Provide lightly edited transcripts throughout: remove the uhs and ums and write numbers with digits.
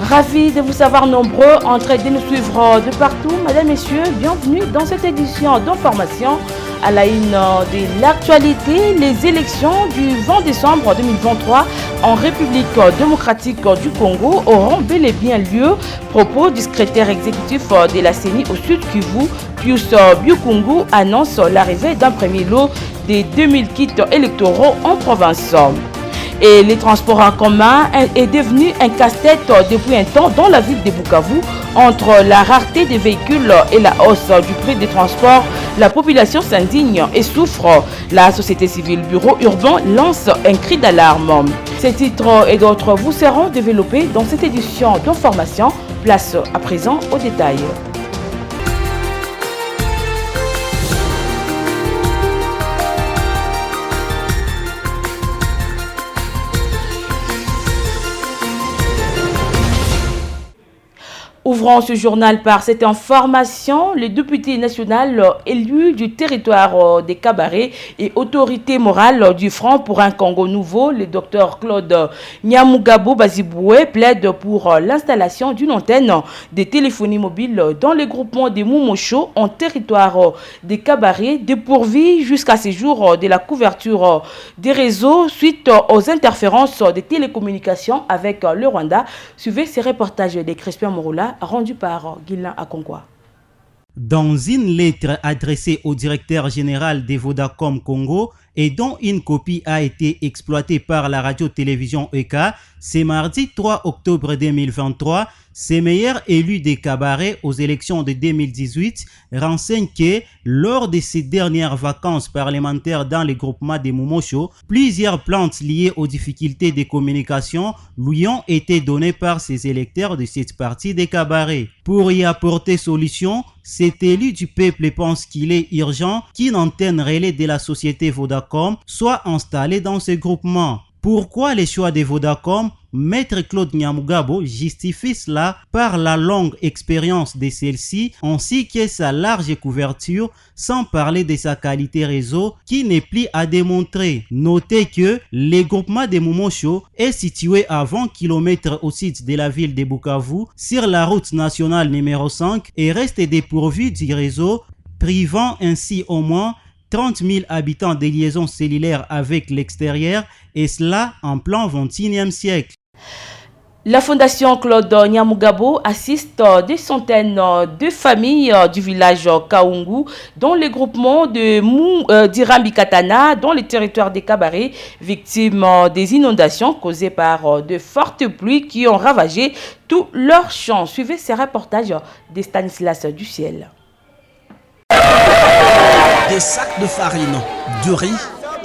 Ravi de vous savoir nombreux en train de nous suivre de partout. Mesdames, Messieurs, bienvenue dans cette édition d'information à la une de l'actualité. Les élections du 20 décembre 2023 en République démocratique du Congo auront bel et bien lieu. Propos du secrétaire exécutif de la CENI au Sud Kivu, Pius Biukungu, annonce l'arrivée d'un premier lot des 2000 kits électoraux en province. Et les transports en commun est devenu un casse-tête depuis un temps dans la ville de Bukavu. Entre la rareté des véhicules et la hausse du prix des transports, la population s'indigne et souffre. La société civile Bureau urbain lance un cri d'alarme. Ces titres et d'autres vous seront développés dans cette édition d'information. Place à présent aux détails. Ouvrons ce journal par cette information. Le député national élu du territoire des Cabarets et autorité morale du Front pour un Congo nouveau, le docteur Claude Nyamugabo Baziboué, plaide pour l'installation d'une antenne de téléphonie mobile dans le groupement des Mumosho en territoire des Cabarets, dépourvu jusqu'à ce jour de la couverture des réseaux suite aux interférences des télécommunications avec le Rwanda. Suivez ces reportages de Crispin Moroula rendu par Guilain Akonkwa. Dans une lettre adressée au directeur général des Vodacom Congo et dont une copie a été exploitée par la radio-télévision EK, c'est mardi 3 octobre 2023, ces meilleurs élus des Cabarets aux élections de 2018 renseignent que lors de ces dernières vacances parlementaires dans les groupements des Mumosho, plusieurs plaintes liées aux difficultés de communication lui ont été données par ces électeurs de cette partie des Cabarets. Pour y apporter solution, cet élu du peuple pense qu'il est urgent qu'une antenne relais de la société Vodacom soit installée dans ce groupement. Pourquoi le choix de Vodacom? Maître Claude Nyamugabo justifie cela par la longue expérience de celle-ci ainsi que sa large couverture, sans parler de sa qualité réseau qui n'est plus à démontrer. Notez que le groupement de Mumosho est situé à 20 km au sud de la ville de Bukavu sur la route nationale numéro 5 et reste dépourvu du réseau, privant ainsi au moins 30 000 habitants de liaisons cellulaires avec l'extérieur, et cela en plein XXIe siècle. La Fondation Claude Nyamugabo assiste des centaines de familles du village Kaungu dans le groupement de d'Irambi Katana dans le territoire des Cabarets, victimes des inondations causées par de fortes pluies qui ont ravagé tous leurs champs. Suivez ces reportages de Stanislas Duciel. Des sacs de farine, du riz,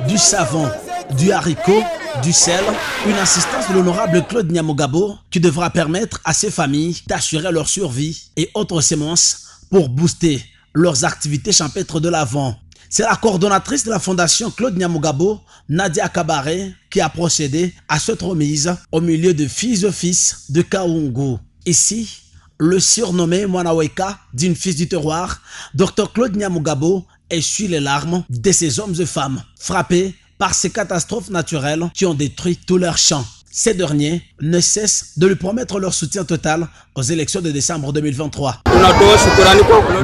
du savon, du haricot, du sel, une assistance de l'honorable Claude Nyamugabo qui devra permettre à ces familles d'assurer leur survie et autres semences pour booster leurs activités champêtres de l'avant. C'est la coordonnatrice de la fondation Claude Nyamugabo, Nadia Kabaré, qui a procédé à cette remise au milieu de fils et fils de Kaungu. Ici, le surnommé Mwanaweka, d'une fils du terroir, Dr Claude Nyamugabo essuie les larmes de ces hommes et femmes frappés par ces catastrophes naturelles qui ont détruit tous leurs champs. Ces derniers ne cessent de lui promettre leur soutien total aux élections de décembre 2023.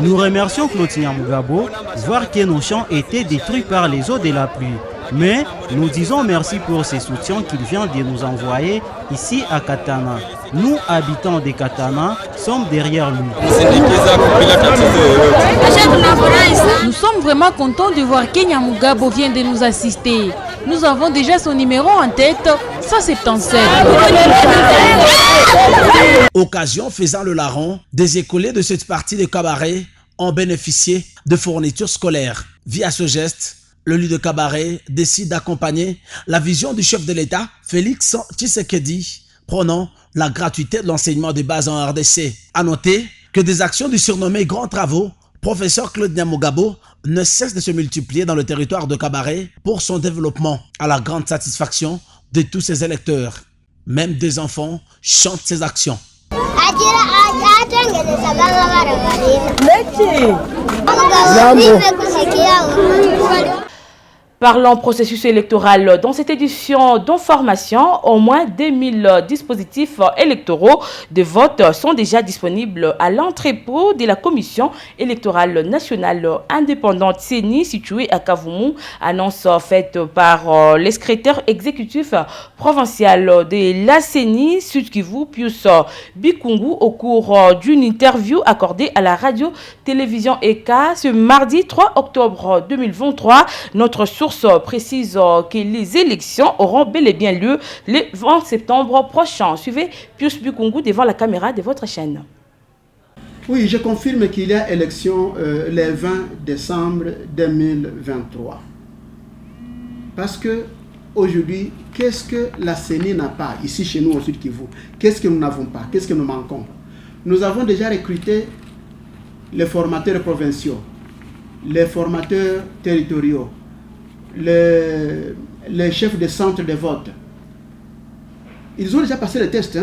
Nous remercions Claude Nyamugabo, voir que nos champs étaient détruits par les eaux de la pluie. Mais nous disons merci pour ces soutiens qu'il vient de nous envoyer ici à Katana. Nous, habitants de Katana, sommes derrière lui. Nous sommes vraiment contents de voir que Nyamugabo vient de nous assister. Nous avons déjà son numéro en tête, 177. Occasion faisant le larron, des écoliers de cette partie de Cabaret ont bénéficié de fournitures scolaires. Via ce geste, le lieu de Cabaret décide d'accompagner la vision du chef de l'État, Félix Tshisekedi, prônant la gratuité de l'enseignement de base en RDC. À noter que des actions du surnommé Grands Travaux, professeur Claude Nyamugabo, ne cessent de se multiplier dans le territoire de Cabaret pour son développement, à la grande satisfaction de tous ses électeurs. Même des enfants chantent ses actions. Parlons processus électoral. Dans cette édition d'information, au moins 2000 dispositifs électoraux de vote sont déjà disponibles à l'entrepôt de la Commission électorale nationale indépendante CENI située à Kavumu. Annonce faite par le secrétaire exécutif provincial de la CENI, Sud Kivu, Pius Bikungu, au cours d'une interview accordée à la radio-télévision ECA ce mardi 3 octobre 2023. Notre source précise que les élections auront bel et bien lieu le 20 septembre prochain. Suivez Pius Bikungu devant la caméra de votre chaîne. Oui, je confirme qu'il y a élection le 20 décembre 2023. Parce que aujourd'hui, qu'est-ce que la CENI n'a pas ici chez nous au Sud Kivu? Qu'est-ce que nous n'avons pas? Qu'est-ce que nous manquons? Nous avons déjà recruté les formateurs provinciaux, les formateurs territoriaux, les chefs de centres de vote. Ils ont déjà passé le test.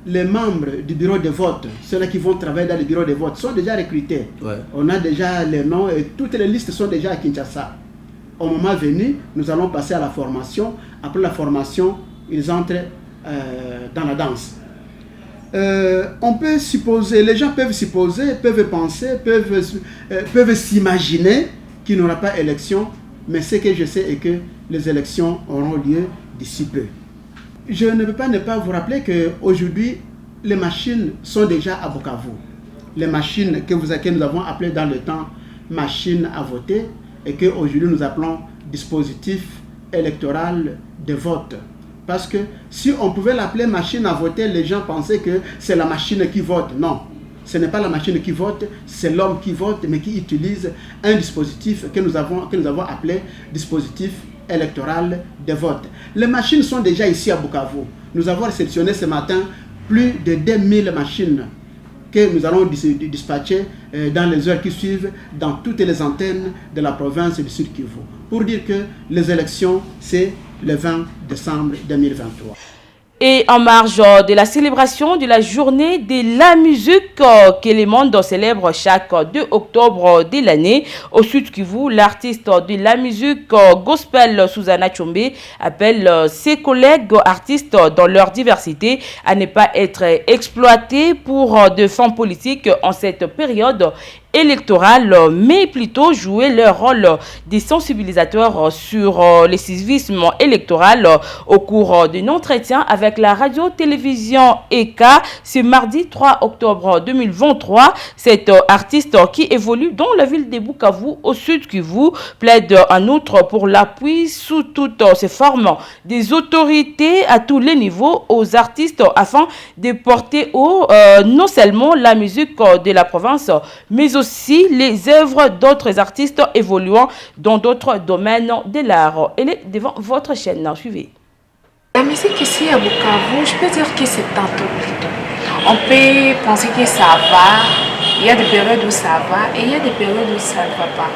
Les membres du bureau de vote, ceux-là qui vont travailler dans le bureau de vote, sont déjà recrutés. Ouais. On a déjà les noms et toutes les listes sont déjà à Kinshasa. Au moment venu, nous allons passer à la formation. Après la formation, ils entrent dans la danse. On peut supposer, les gens peuvent supposer, peuvent penser, peuvent s'imaginer qu'il n'y aura pas élection, mais ce que je sais est que les élections auront lieu d'ici peu. Je ne peux pas ne pas vous rappeler qu'aujourd'hui, les machines sont déjà à Bukavu. Les machines que nous avons appelées dans le temps machines à voter et qu'aujourd'hui nous appelons dispositif électoral de vote. Parce que si on pouvait l'appeler machine à voter, les gens pensaient que c'est la machine qui vote. Non, ce n'est pas la machine qui vote, c'est l'homme qui vote, mais qui utilise un dispositif que nous avons appelé dispositif électoral de vote. Les machines sont déjà ici à Bukavu. Nous avons réceptionné ce matin plus de 2000 machines que nous allons dispatcher dans les heures qui suivent dans toutes les antennes de la province du Sud Kivu. Pour dire que les élections, c'est le 20 décembre 2023. Et en marge de la célébration de la journée de la musique que le monde célèbre chaque 2 octobre de l'année, au Sud Kivu, l'artiste de la musique gospel Susanna Tchombe appelle ses collègues artistes dans leur diversité à ne pas être exploités pour de fins politiques en cette période électorale, mais plutôt jouer leur rôle de sensibilisateur sur le civisme électoral au cours d'un entretien avec la radio-télévision ECA ce mardi 3 octobre 2023. Cet artiste qui évolue dans la ville de Bukavu au Sud Kivu plaide en outre pour l'appui sous toutes ses formes des autorités à tous les niveaux aux artistes afin de porter haut non seulement la musique de la province, mais aussi les œuvres d'autres artistes évoluant dans d'autres domaines de l'art. Elle est devant votre chaîne. Suivez. La musique ici à Bukavu, je peux dire que c'est tantôt plutôt. On peut penser que ça va, il y a des périodes où ça va et il y a des périodes où ça ne va pas.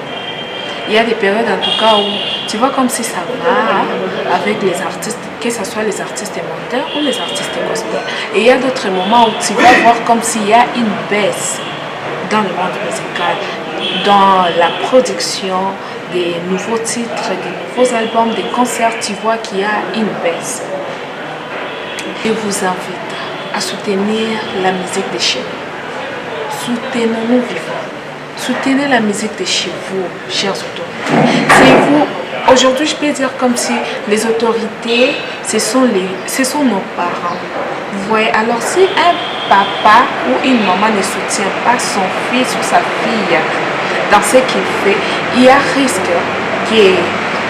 Il y a des périodes en tout cas où tu vois comme si ça va avec les artistes, que ce soit les artistes montaires ou les artistes gospel. Et il y a d'autres moments où tu vas voir comme s'il y a une baisse dans le monde musical, dans la production des nouveaux titres, des nouveaux albums, des concerts, tu vois qu'il y a une baisse. Je vous invite à soutenir la musique de chez nous. Soutenons-nous vivants. Soutenez la musique de chez vous, chers autorités. C'est vous. Aujourd'hui, je peux dire comme si les autorités, ce sont nos parents. Vous voyez, alors si un papa ou une maman ne soutient pas son fils ou sa fille dans ce qu'il fait, il y a risque que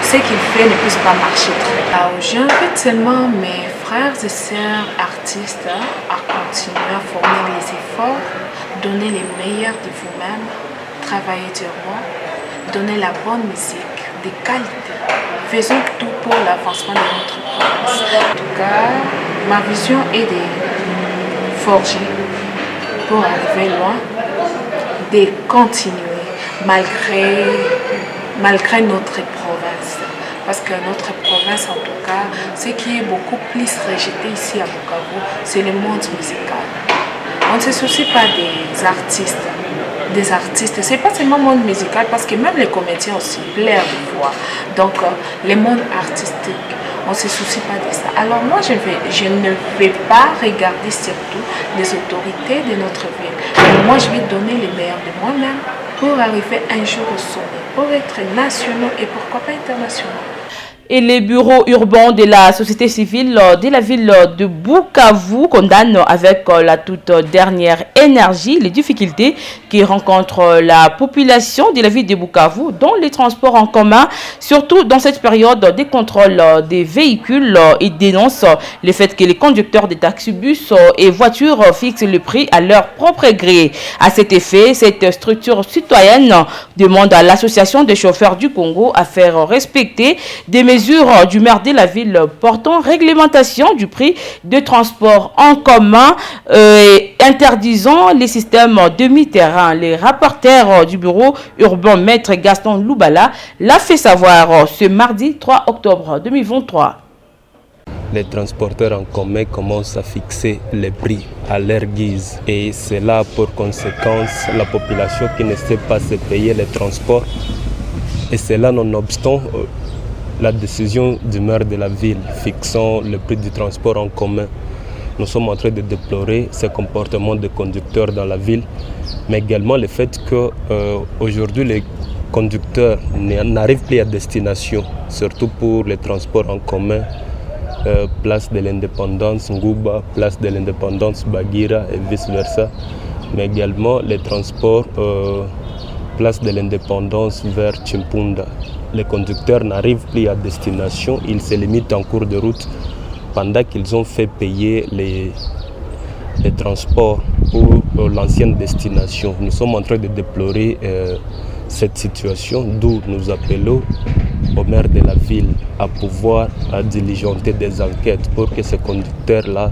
ce qu'il fait ne puisse pas marcher très bien. J'invite seulement mes frères et sœurs artistes à continuer à fournir les efforts, donner les meilleurs de vous-même, travailler durement, donner la bonne musique, de qualité. Faisons tout pour l'avancement de notre province. En tout cas, ma vision est de forger pour arriver loin, de continuer malgré notre province. Parce que notre province, en tout cas, ce qui est beaucoup plus rejeté ici à Bukavu, c'est le monde musical. On ne se soucie pas des artistes, des artistes. C'est pas seulement le monde musical, parce que même les comédiens aussi, leur voix. Donc, le monde artistique, on ne se soucie pas de ça. Alors moi, je ne vais pas regarder surtout les autorités de notre ville. Mais moi, je vais donner le meilleur de moi-même pour arriver un jour au sommet, pour être nationaux et pourquoi pas internationaux. Et les bureaux urbains de la société civile de la ville de Bukavu condamnent avec la toute dernière énergie les difficultés qui rencontre la population de la ville de Bukavu dans les transports en commun, surtout dans cette période des contrôles des véhicules. Ils dénoncent le fait que les conducteurs des taxibus et voitures fixent le prix à leur propre gré. À cet effet, cette structure citoyenne demande à l'association des chauffeurs du Congo à faire respecter des mesures du maire de la ville portant réglementation du prix de transport en commun et interdisant les systèmes demi-terrain. Les rapporteurs du bureau urbain Maître Gaston Loubala l'a fait savoir ce mardi 3 octobre 2023. Les transporteurs en commun commencent à fixer les prix à leur guise et cela a pour conséquence la population qui ne sait pas se payer les transports, et cela nonobstant la décision du maire de la ville fixant le prix du transport en commun. Nous sommes en train de déplorer ce comportement de conducteurs dans la ville, mais également le fait qu'aujourd'hui les conducteurs n'arrivent plus à destination, surtout pour les transports en commun. Place de l'Indépendance Ngouba, place de l'Indépendance Bagira et vice-versa, mais également les transports place de l'Indépendance vers Chimpunda. Les conducteurs n'arrivent plus à destination, ils se limitent en cours de route pendant qu'ils ont fait payer les transports pour l'ancienne destination. Nous sommes en train de déplorer cette situation, d'où nous appelons au maire de la ville à pouvoir diligenter des enquêtes pour que ces conducteurs-là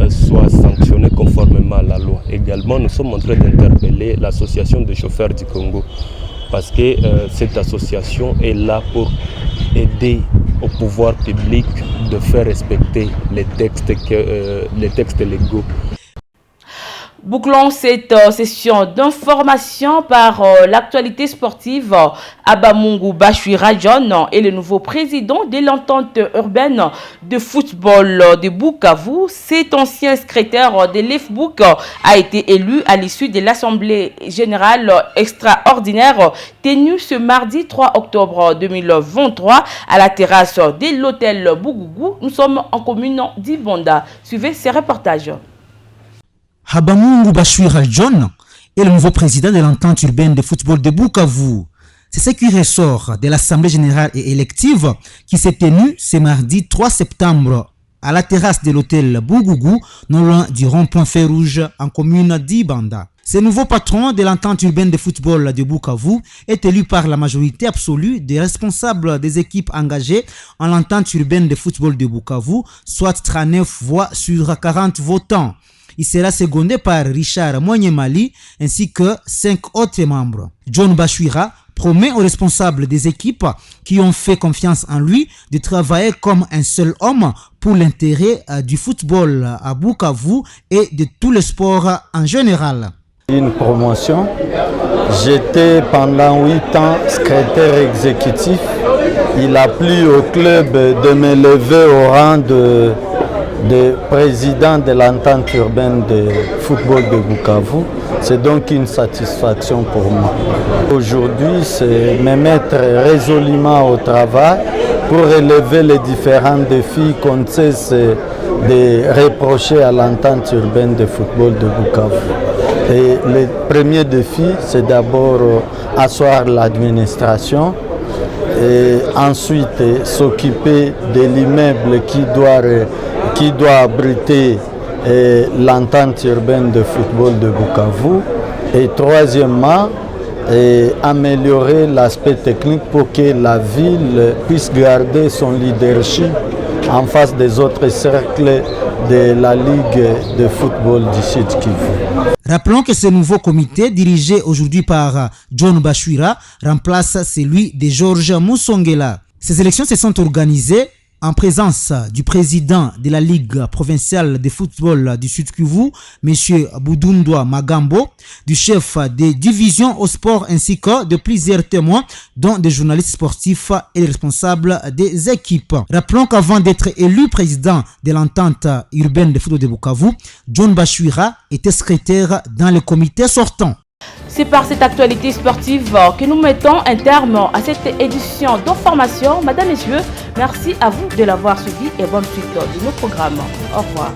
soient sanctionnés conformément à la loi. Également, nous sommes en train d'interpeller l'association des chauffeurs du Congo, parce que cette association est là pour aider au pouvoir public de faire respecter les textes légaux. Bouclons cette session d'information par l'actualité sportive. Abamungu Bachwira John est le nouveau président de l'entente urbaine de football de Bukavu. Cet ancien secrétaire de l'EFBUK a été élu à l'issue de l'Assemblée générale extraordinaire tenue ce mardi 3 octobre 2023 à la terrasse de l'hôtel Bougougou. Nous sommes en commune d'Ibonda. Suivez ces reportages. Abamungu Bachwira John est le nouveau président de l'entente urbaine de football de Bukavu. C'est ce qui ressort de l'Assemblée générale et élective qui s'est tenue ce mardi 3 septembre à la terrasse de l'hôtel Bougougou, non loin du rond-point Fer Rouge en commune d'Ibanda. Ce nouveau patron de l'entente urbaine de football de Bukavu est élu par la majorité absolue des responsables des équipes engagées en l'entente urbaine de football de Bukavu, soit 39 voix sur 40 votants. Il sera secondé par Richard Moignemali ainsi que 5 autres membres. John Bachwira promet aux responsables des équipes qui ont fait confiance en lui de travailler comme un seul homme pour l'intérêt du football à Bukavu et de tous les sports en général. Une promotion. J'étais pendant 8 ans secrétaire exécutif. Il a plu au club de me lever au rang de président de l'entente urbaine de football de Bukavu. C'est donc une satisfaction pour moi. Aujourd'hui, c'est me mettre résolument au travail pour relever les différents défis qu'on cesse de reprocher à l'entente urbaine de football de Bukavu. Et le premier défi, c'est d'abord asseoir l'administration et ensuite s'occuper de l'immeuble qui doit abriter l'entente urbaine de football de Bukavu. Et troisièmement, améliorer l'aspect technique pour que la ville puisse garder son leadership en face des autres cercles de la Ligue de football du Sud Kivu. Rappelons que ce nouveau comité, dirigé aujourd'hui par John Bachwira, remplace celui de Georges Moussongela. Ces élections se sont organisées en présence du président de la Ligue provinciale de football du Sud Kivu, M. Boudundoa Magambo, du chef des divisions au sport ainsi que de plusieurs témoins, dont des journalistes sportifs et les responsables des équipes. Rappelons qu'avant d'être élu président de l'entente urbaine de football de Bukavu, John Bachwira était secrétaire dans le comité sortant. C'est par cette actualité sportive que nous mettons un terme à cette édition d'information. Madame, Messieurs, merci à vous de l'avoir suivi et bonne suite de nos programmes. Au revoir.